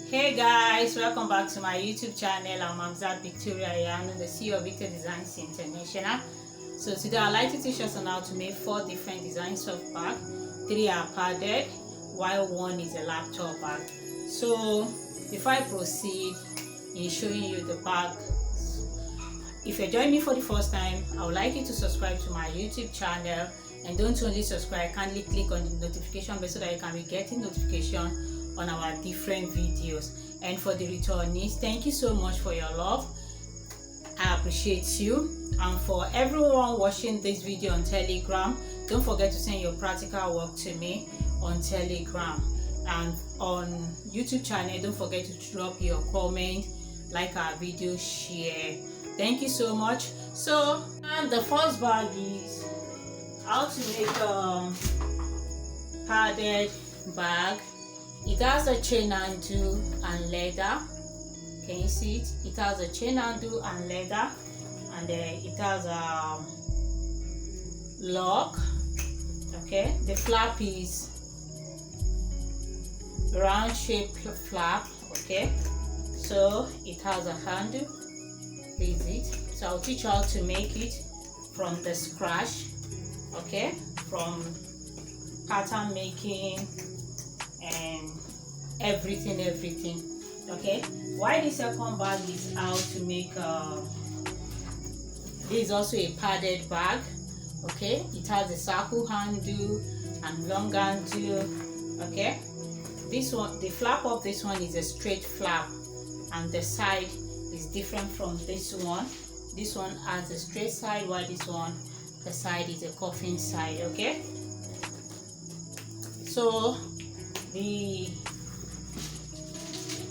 Hey guys, welcome back to my YouTube channel. I'm Hamzat Victoria Ayano, the CEO of Victor Designs International. So today I'd like to teach us on how to make 4 different designs of bag. 3 are padded, while 1 is a laptop bag. So before I proceed in showing you the bag, if you're joining me for the first time, I would like you to subscribe to my YouTube channel, and don't only subscribe, kindly click on the notification bell so that you can be getting notification on our different videos. And for the returnees, thank you so much for your love. I appreciate you. And for everyone watching this video on Telegram, don't forget to send your practical work to me on Telegram. And on YouTube channel, don't forget to drop your comment, like our video, share. Thank you so much. So, and the first bag is how to make a padded bag. It has a chain handle and leather. Can you see it? It has a chain handle and leather, and it has a lock. Okay, the flap is round shaped flap. Okay, so it has a handle. This is it. So I'll teach you how to make it from the scratch. Okay, from pattern making and everything. Okay, why the second bag is how to make this is also a padded bag. Okay, it has a circle handle and long handle. Okay, this one, the flap of this one is a straight flap, and the side is different from this one. This one has a straight side, while this one, the side is a coffin side. Okay, so the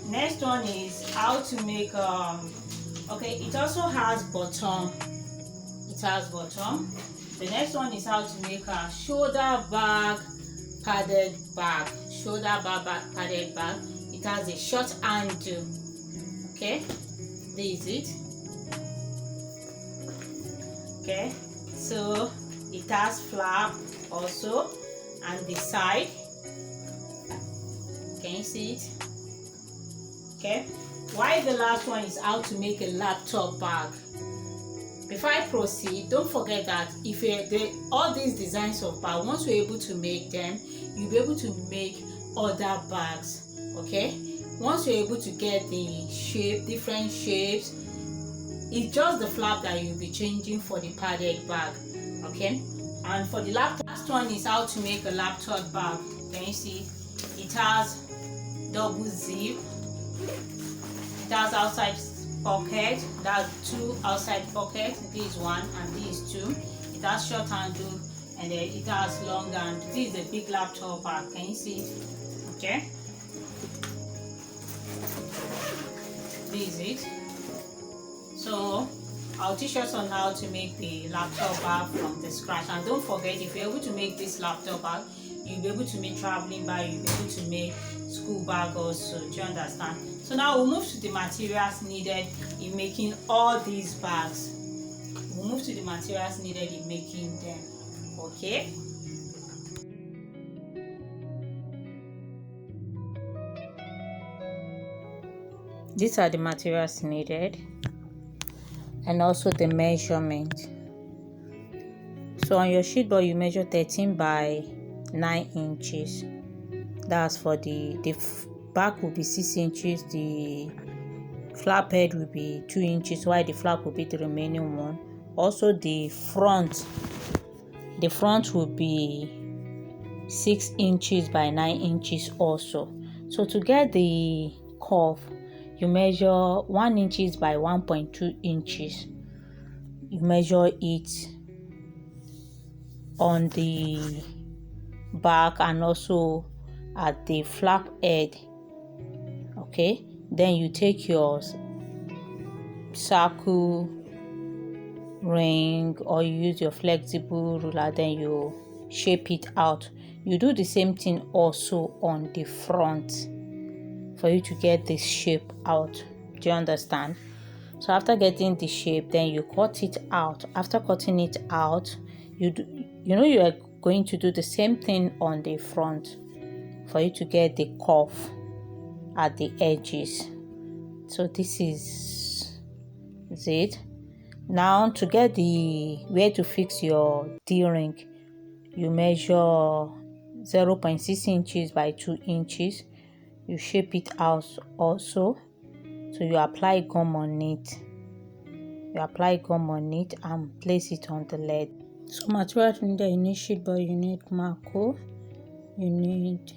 next one is how to make okay, it also has bottom. The next one is how to make a shoulder bag padded bag. Padded bag. It has a short handle. Okay, this is it. Okay, so it has flap also, and the side. Can you see it? Okay, why the last one is how to make a laptop bag. Before I proceed, don't forget that if all these designs of bag, once you're able to make them, you'll be able to make other bags. Okay, once you're able to get the shape, different shapes, it's just the flap that you'll be changing for the padded bag. Okay, and for the last one is how to make a laptop bag. Can you see? It has double zip. It has outside pocket. That's 2 outside pockets. This is 1 and this is 2. It has short handle, and then it has long handle. This is a big laptop bag. Can you see it? Okay, this is it. So I'll teach us on how to make the laptop bag from the scratch. And don't forget, if you're able to make this laptop bag, you'll be able to make traveling bag, you'll be able to make school bag also. Do you understand? So now we'll move to the materials needed in making all these bags. We'll move to the materials needed in making them. Okay, these are the materials needed, and also the measurement. So on your sheet board, you measure 13 by 9 inches. That's for the back will be 6 inches, the flap head will be 2 inches, while the flap will be the remaining one. Also the front will be 6 inches by 9 inches also. So to get the curve, you measure 1 inches by 1.2 inches. You measure it on the back and also at the flap head. Okay, then you take your circle, ring, or you use your flexible ruler, then you shape it out. You do the same thing also on the front for you to get this shape out. Do you understand? So after getting the shape, then you cut it out. After cutting it out, you are going to do the same thing on the front for you to get the curve at the edges. So this is it. Now to get the where to fix your D-ring, you measure 0.6 inches by 2 inches. You shape it out also. So you apply gum on it. And place it on the lead. So material needed: you need sheet board, you need marco, you need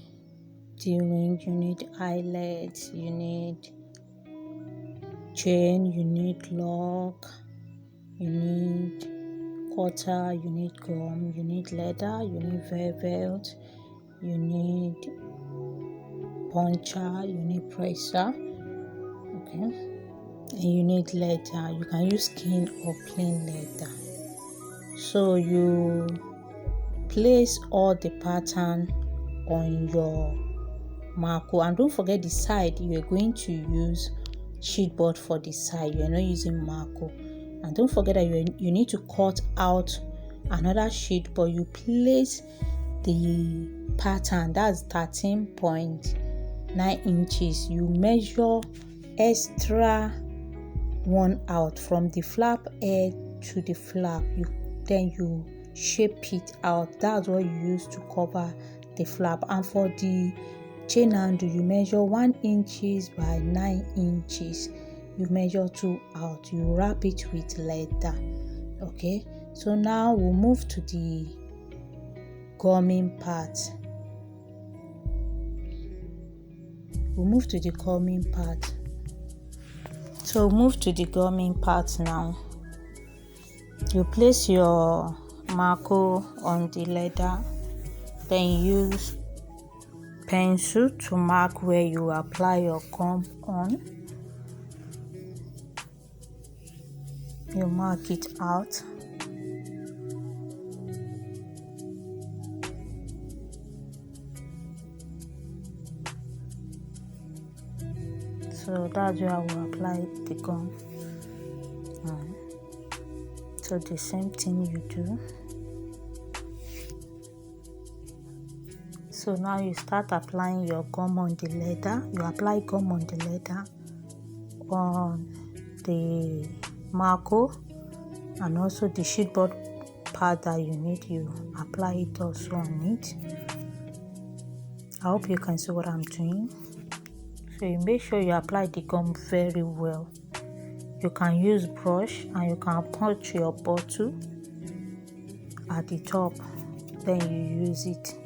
D-ring, you need eyelets, you need chain, you need lock, you need cutter, you need gum, you need leather, you need velvet, you need puncher, you need presser, okay, and you need leather. You can use skin or plain leather. So you place all the pattern on your marco, and don't forget the side you are going to use sheet board for the side. You are not using marco. And don't forget that you need to cut out another sheet, but you place the pattern, that's 13.9 inches. You measure extra one out from the flap edge to the flap. Then you shape it out. That's what you use to cover the flap. And for the chain handle, you measure 1 inches by 9 inches. You measure 2 out. You wrap it with leather. Okay, so now we'll move to the gumming part. So move to the gumming part now. You place your marco on the leather, then use pencil to mark where you apply your gum on. You mark it out. So that's where I will apply the gum. So the same thing you do. So now you start applying your gum on the leather. You apply gum on the leather, on the marco, and also the sheet board part that you need. You apply it also on it. I hope you can see what I'm doing. So you make sure you apply the gum very well. You can use brush, and you can punch your bottle at the top, then you use it.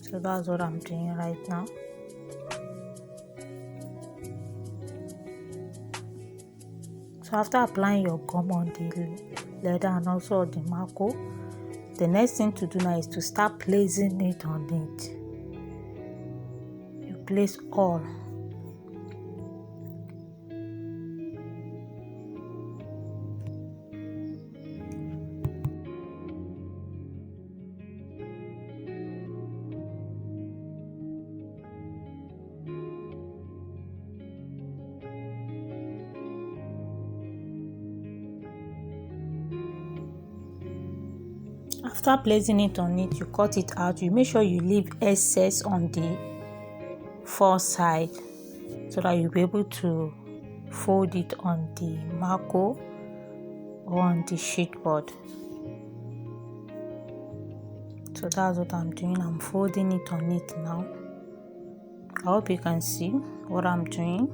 So that's what I'm doing right now. So after applying your gum on the leather and also on the marco, the next thing to do now is to start placing it on it. You place all. After placing it on it, you cut it out. You make sure you leave excess on the fore side so that you'll be able to fold it on the marco or on the sheet board. So that's what I'm doing. I'm folding it on it now. I hope you can see what I'm doing.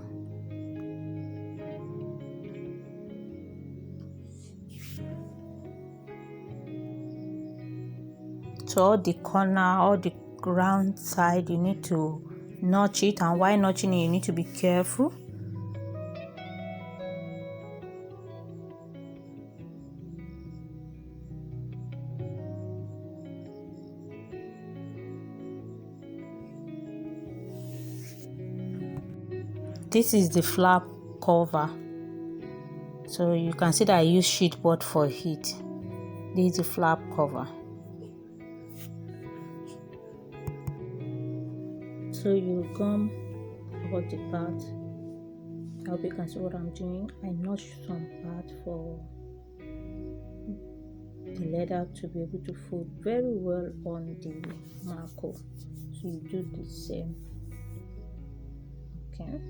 So all the corner, all the round side, you need to notch it, and while notching it, you need to be careful. this is the flap cover. So you can see that I use sheet board for it. This is the flap cover. So you gum about the part. I hope you can see what I'm doing. I notch some part for the leather to be able to fold very well on the marco. So you do the same. Okay.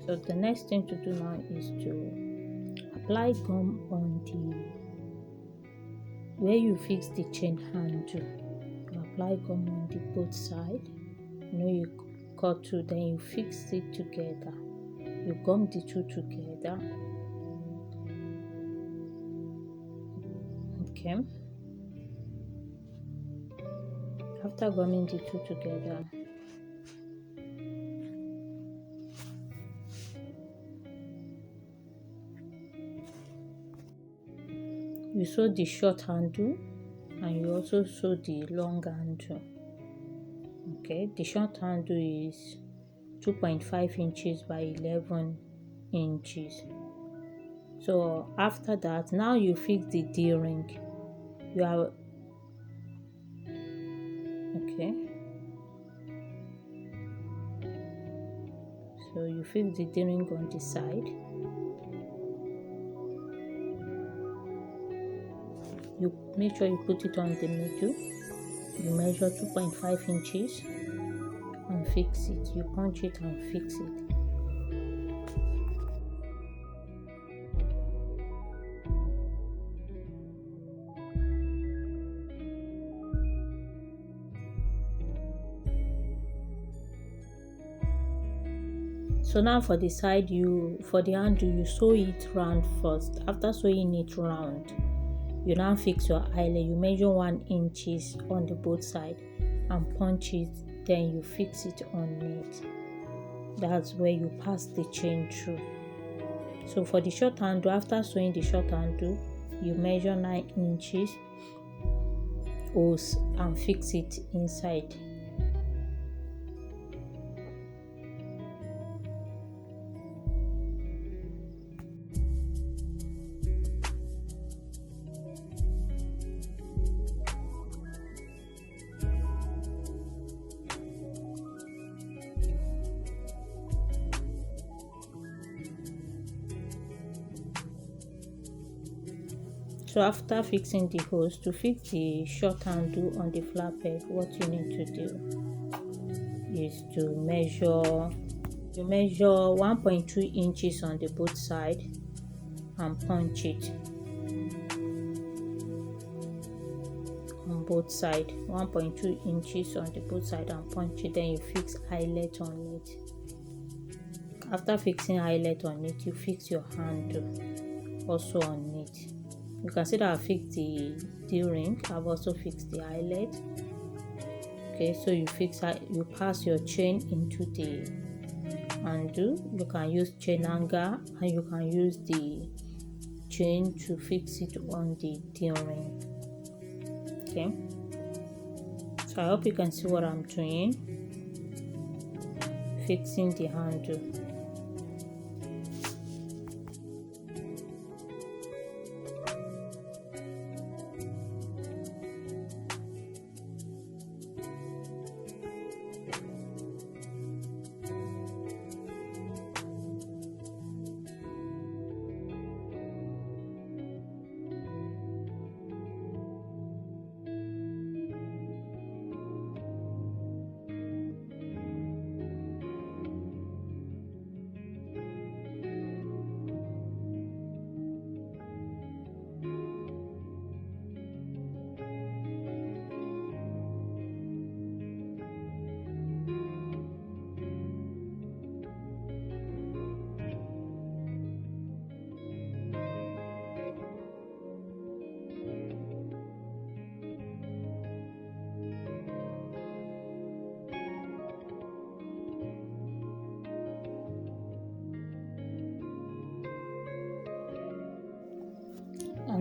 So the next thing to do now is to apply gum on the where you fix the chain handle. You apply gum on the both side. You cut two, then you fix it together. You gum the two together. Okay. After gumming the two together, you sew the short handle and you also sew the long handle. Okay, the short handle is 2.5 inches by 11 inches. So after that, now you fix the D-ring. You have okay. So you fix the D-ring on the side. You make sure you put it on the middle. You measure 2.5 inches and fix it. You punch it and fix it. So now for the side, for the handle, you sew it round first. After sewing it round, you now fix your eyelet. You measure 1 inch on the both side and punch it, then you fix it on it. That's where you pass the chain through. So for the short handle, after sewing the short handle, you measure 9 inches hose and fix it inside. So after fixing the hose, to fix the short handle on the flap head, what you need to do is to measure 1.2 inches on the both side and punch it on both side. 1.2 inches on the both side and punch it, then you fix eyelet on it. After fixing eyelet on it, you fix your handle also on it. You can see that I fixed the D-ring. I've also fixed the eyelet. Okay, so you pass your chain into the handle. You can use chain hanger and you can use the chain to fix it on the D-ring. Okay, so I hope you can see what I'm doing, fixing the handle.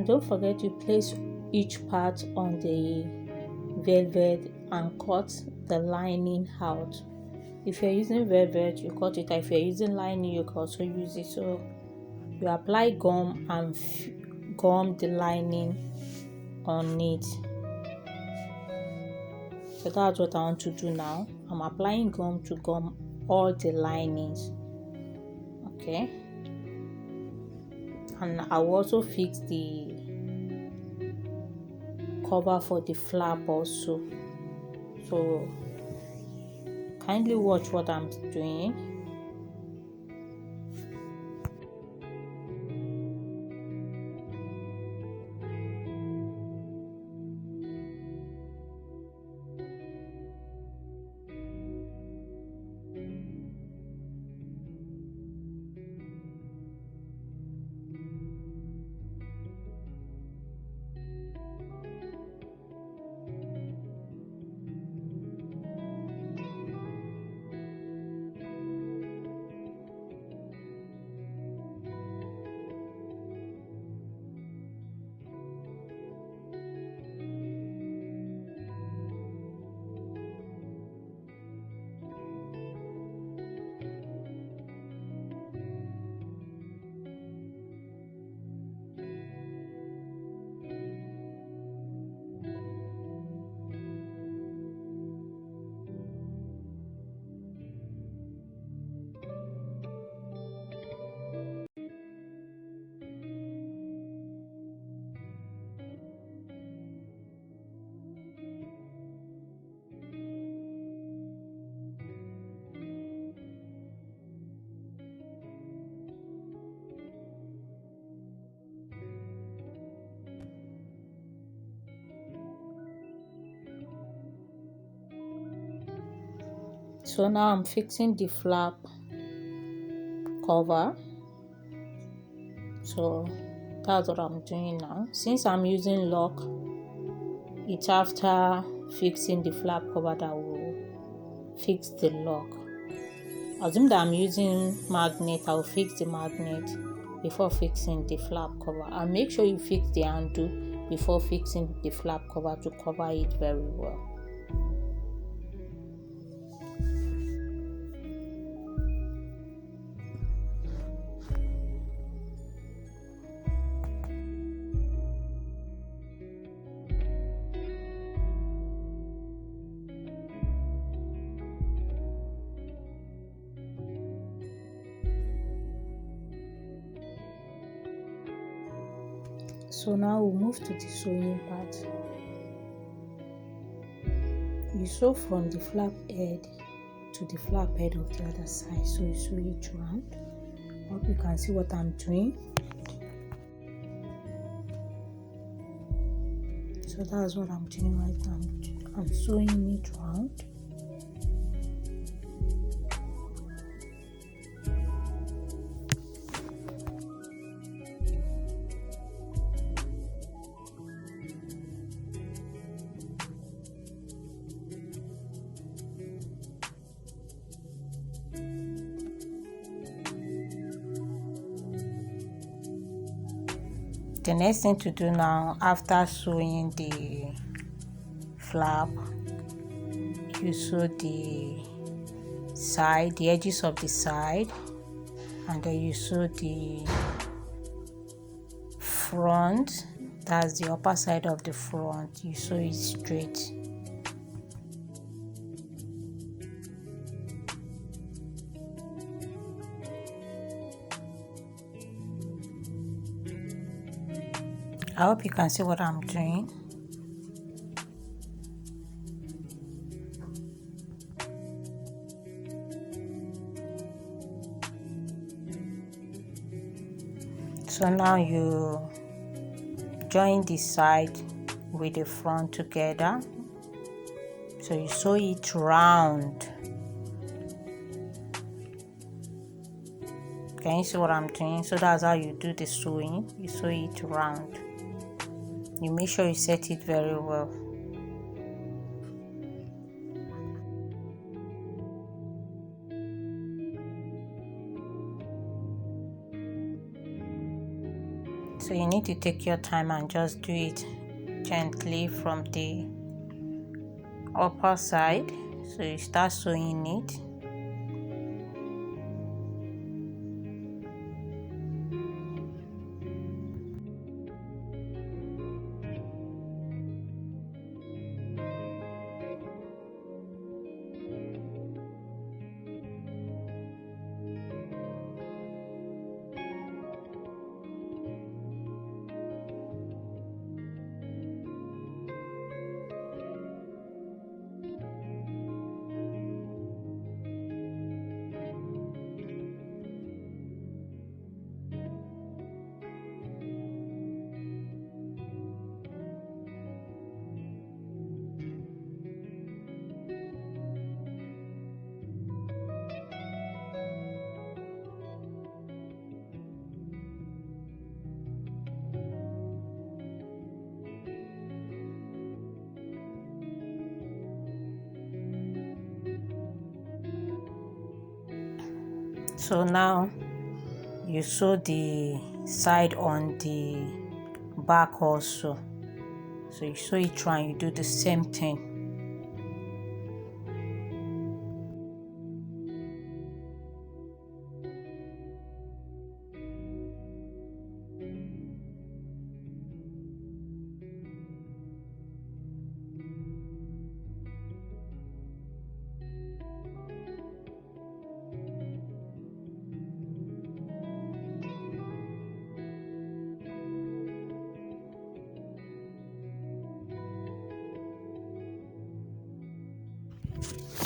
and don't forget to place each part on the velvet and cut the lining out. If you're using velvet, you cut it. If you're using lining, you can also use it. So you apply gum and gum the lining on it. So that's what I want to do now. I'm applying gum to gum all the linings. Okay, and I will also fix the cover for the flap also. So kindly watch what I'm doing. So now I'm fixing the flap cover. So that's what I'm doing now. Since I'm using lock, it's after fixing the flap cover that will fix the lock. Assume that I'm using magnet, I'll fix the magnet before fixing the flap cover, and make sure you fix the handle before fixing the flap cover to cover it very well. So now we'll move to the sewing part. You sew from the flap head to the flap head of the other side. So you sew each round. Hope you can see what I'm doing. So that's what I'm doing right now. I'm sewing each round. The next thing to do now, after sewing the flap, you sew the side, the edges of the side, and then you sew the front, that's the upper side of the front, you sew it straight. I hope you can see what I'm doing. So now you join the side with the front together. So you sew it round. Can you see what I'm doing? So that's how you do the sewing. You sew it round. You make sure you set it very well. So you need to take your time and just do it gently from the upper side. So you start sewing it. So now you sew the side on the back also. So you sew it through and you do the same thing.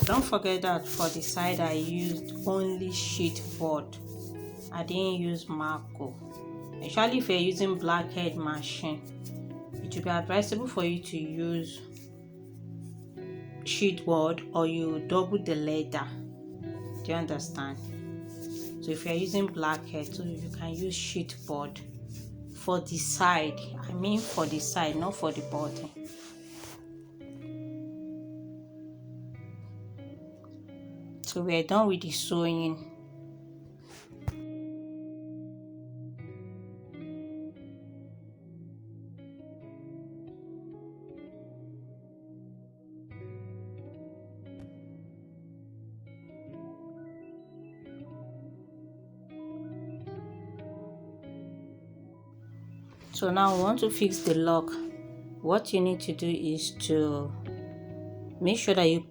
Don't forget that for the side I used only sheet board. I didn't use Marco. Especially if you're using blackhead machine, it will be advisable for you to use sheet board or you double the leather. Do you understand? So if you're using blackhead, so you can use sheet board for the side. I mean for the side, not for the body. So we're done with the sewing. So now we want to fix the lock. What you need to do is to make sure that you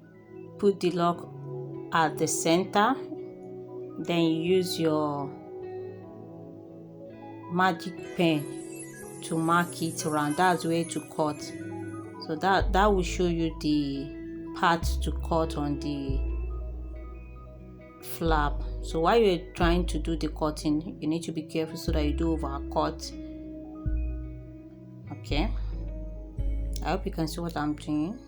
put the lock at the center, then you use your magic pen to mark it around. That's where to cut. So that will show you the part to cut on the flap. So while you're trying to do the cutting, you need to be careful so that you do overcut. Okay, I hope you can see what I'm doing.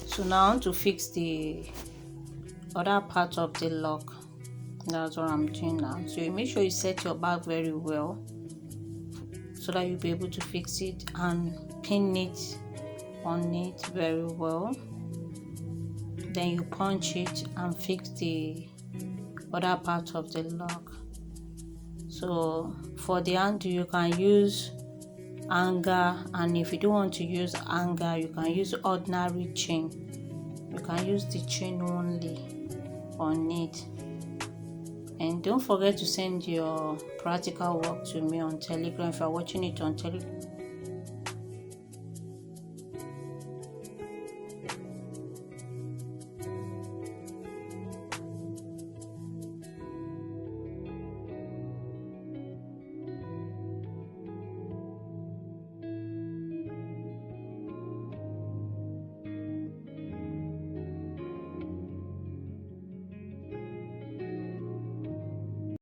So now to fix the other part of the lock, that's what I'm doing now. So you make sure you set your bag very well so that you'll be able to fix it and pin it on it very well. Then you punch it and fix the other part of the lock. So for the handle, you can use hanger, and if you don't want to use hanger, you can use ordinary chain. You can use the chain only on it. And don't forget to send your practical work to me on Telegram if you're watching it on Telegram.